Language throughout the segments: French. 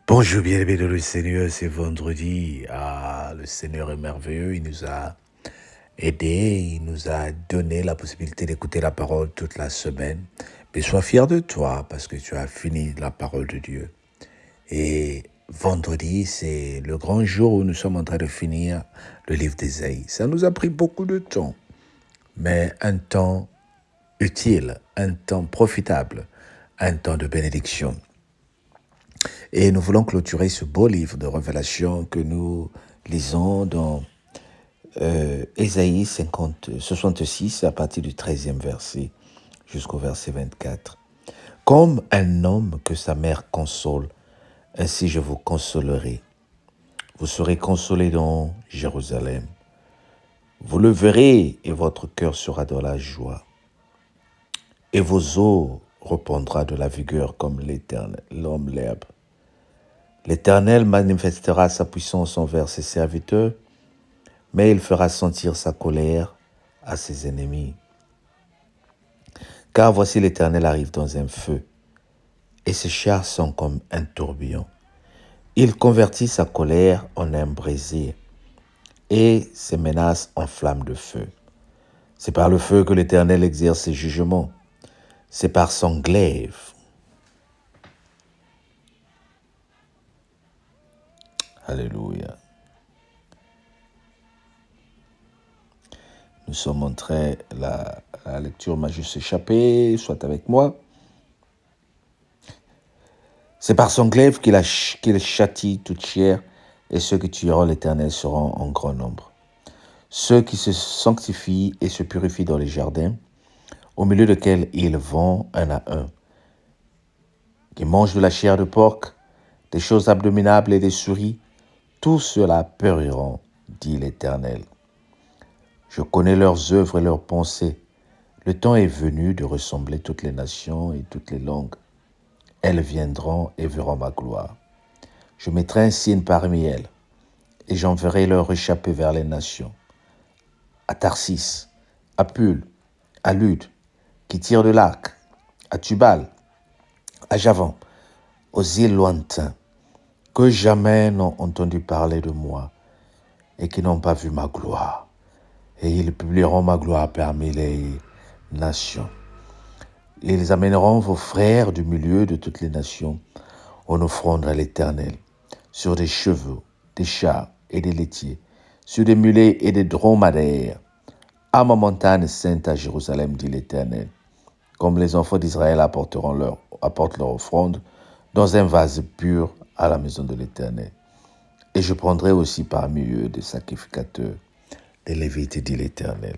Bonjour, bien-aimé de le Seigneur, c'est vendredi. Le Seigneur est merveilleux, il nous a aidés, il nous a donné la possibilité d'écouter la parole toute la semaine. Mais sois fier de toi parce que tu as fini la parole de Dieu. Et vendredi, c'est le grand jour où nous sommes en train de finir le livre d'Ésaïe. Ça nous a pris beaucoup de temps, mais un temps utile, un temps profitable, un temps de bénédiction. Et nous voulons clôturer ce beau livre de Révélation que nous lisons dans Ésaïe 66 à partir du 13e verset jusqu'au verset 24. Comme un homme que sa mère console, ainsi je vous consolerai. Vous serez consolés dans Jérusalem. Vous le verrez et votre cœur sera dans la joie. Et vos os reprendra de la vigueur comme l'Éternel, l'homme l'herbe. L'Éternel manifestera sa puissance envers ses serviteurs, mais il fera sentir sa colère à ses ennemis. Car voici l'Éternel arrive dans un feu, et ses chars sont comme un tourbillon. Il convertit sa colère en un brasier, et ses menaces en flammes de feu. C'est par le feu que l'Éternel exerce ses jugements. C'est par son glaive. Alléluia. Nous sommes en train, la lecture m'a juste échappé, soit avec moi. C'est par son glaive qu'il châtie toute chair, et ceux qui tueront l'Éternel seront en grand nombre. Ceux qui se sanctifient et se purifient dans les jardins, au milieu desquels ils vont un à un, qui mangent de la chair de porc, des choses abominables et des souris, tous ceux-là périront, dit l'Éternel. Je connais leurs œuvres et leurs pensées. Le temps est venu de ressembler toutes les nations et toutes les langues. Elles viendront et verront ma gloire. Je mettrai un signe parmi elles, et j'enverrai leur échappée vers les nations. À Tarsis, à Pul, à Lude, qui tirent de l'arc, à Tubal, à Javan, aux îles lointains, que jamais n'ont entendu parler de moi, et qui n'ont pas vu ma gloire. Et ils publieront ma gloire parmi les nations. Ils amèneront vos frères du milieu de toutes les nations en offrande à l'Éternel, sur des chevaux, des chars et des laitiers, sur des mulets et des dromadaires, à ma montagne sainte à Jérusalem, dit l'Éternel. Comme les enfants d'Israël apportent leur offrande dans un vase pur à la maison de l'Éternel. Et je prendrai aussi parmi eux des sacrificateurs, des Lévites, dit l'Éternel.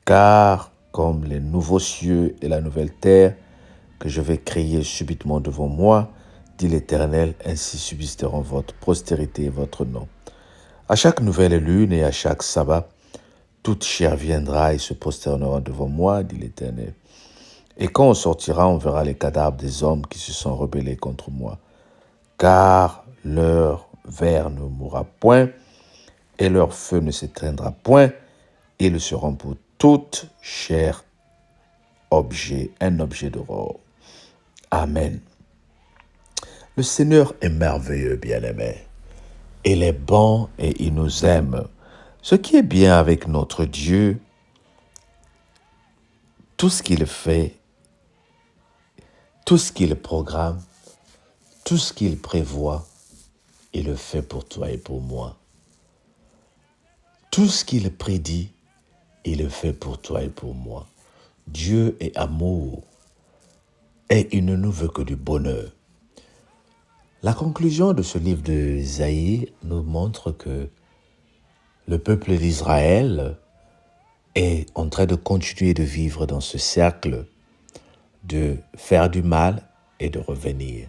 Car comme les nouveaux cieux et la nouvelle terre que je vais créer subitement devant moi, dit l'Éternel, ainsi subsisteront votre postérité et votre nom. À chaque nouvelle lune et à chaque sabbat, toute chair viendra et se prosternera devant moi, dit l'Éternel. Et quand on sortira, on verra les cadavres des hommes qui se sont rebellés contre moi. Car leur ver ne mourra point, et leur feu ne s'éteindra point, ils seront pour toute chair un objet d'aurore. Amen. Le Seigneur est merveilleux, bien-aimé. Il est bon et il nous aime. Ce qui est bien avec notre Dieu, tout ce qu'il fait, tout ce qu'il programme, tout ce qu'il prévoit, il le fait pour toi et pour moi. Tout ce qu'il prédit, il le fait pour toi et pour moi. Dieu est amour et il ne nous veut que du bonheur. La conclusion de ce livre d'Ésaïe nous montre que le peuple d'Israël est en train de continuer de vivre dans ce cercle de faire du mal et de revenir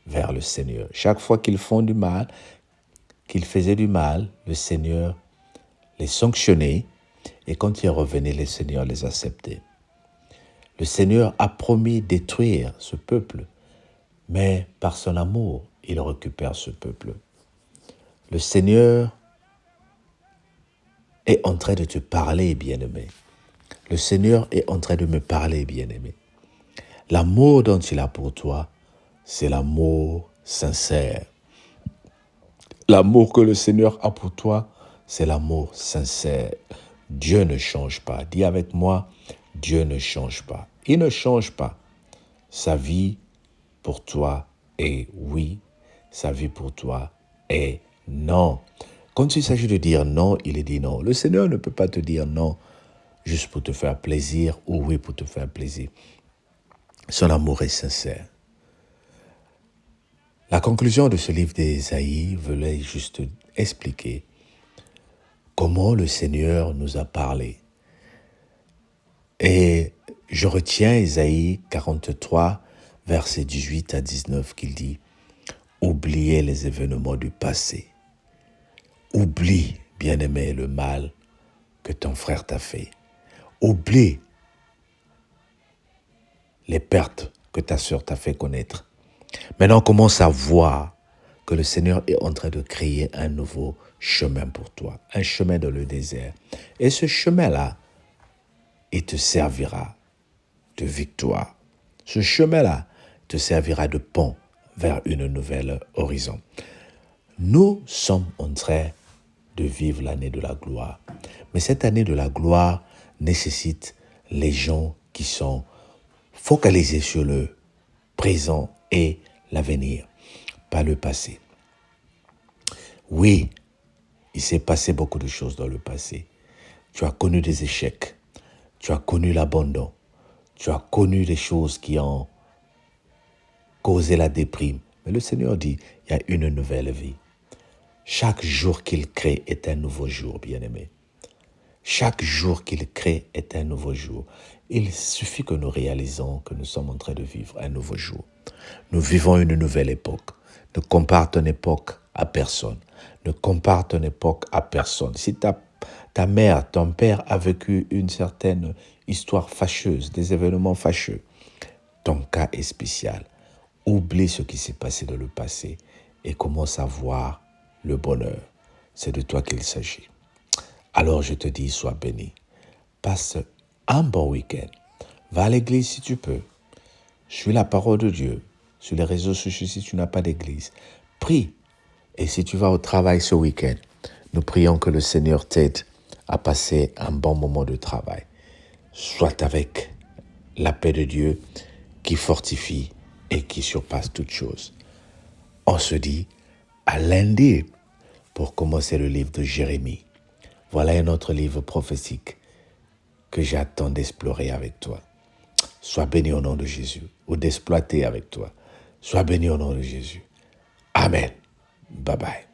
vers le Seigneur. Chaque fois qu'ils font du mal, qu'ils faisaient du mal, le Seigneur les sanctionnait et quand ils revenaient, le Seigneur les acceptait. Le Seigneur a promis détruire ce peuple, mais par son amour, il récupère ce peuple. Le Seigneur est en train de te parler, bien-aimé. Le Seigneur est en train de me parler, bien-aimé. L'amour dont il a pour toi, c'est l'amour sincère. L'amour que le Seigneur a pour toi, c'est l'amour sincère. Dieu ne change pas. Dis avec moi, Dieu ne change pas. Il ne change pas. Sa vie pour toi est oui. Sa vie pour toi est non. Quand il s'agit de dire non, il est dit non. Le Seigneur ne peut pas te dire non juste pour te faire plaisir ou oui pour te faire plaisir. Son amour est sincère. La conclusion de ce livre d'Ésaïe voulait juste expliquer comment le Seigneur nous a parlé. Et je retiens Ésaïe 43, versets 18 à 19, qu'il dit « Oubliez les événements du passé. Oublie, bien-aimé, le mal que ton frère t'a fait. Oublie les pertes que ta sœur t'a fait connaître. Maintenant, commence à voir que le Seigneur est en train de créer un nouveau chemin pour toi, un chemin dans le désert. Et ce chemin-là, il te servira de victoire. Ce chemin-là te servira de pont vers une nouvelle horizon. Nous sommes en train de vivre l'année de la gloire. Mais cette année de la gloire nécessite les gens qui sont focalisés sur le présent et l'avenir, pas le passé. Oui, il s'est passé beaucoup de choses dans le passé. Tu as connu des échecs, tu as connu l'abandon, tu as connu des choses qui ont causé la déprime. Mais le Seigneur dit, il y a une nouvelle vie. Chaque jour qu'il crée est un nouveau jour, bien-aimé. Chaque jour qu'il crée est un nouveau jour. Il suffit que nous réalisons que nous sommes en train de vivre un nouveau jour. Nous vivons une nouvelle époque. Ne compare ton époque à personne. Ne compare ton époque à personne. Si ta mère, ton père a vécu une certaine histoire fâcheuse, des événements fâcheux, ton cas est spécial. Oublie ce qui s'est passé dans le passé et commence à voir le bonheur. C'est de toi qu'il s'agit. Alors je te dis, sois béni. Passe un bon week-end. Va à l'église si tu peux. Suis la parole de Dieu. Sur les réseaux sociaux, si tu n'as pas d'église, prie. Et si tu vas au travail ce week-end, nous prions que le Seigneur t'aide à passer un bon moment de travail. Sois avec la paix de Dieu qui fortifie et qui surpasse toutes choses. On se dit à lundi pour commencer le livre de Jérémie. Voilà un autre livre prophétique que j'attends d'explorer avec toi. Sois béni au nom de Jésus, ou d'exploiter avec toi. Sois béni au nom de Jésus. Amen. Bye bye.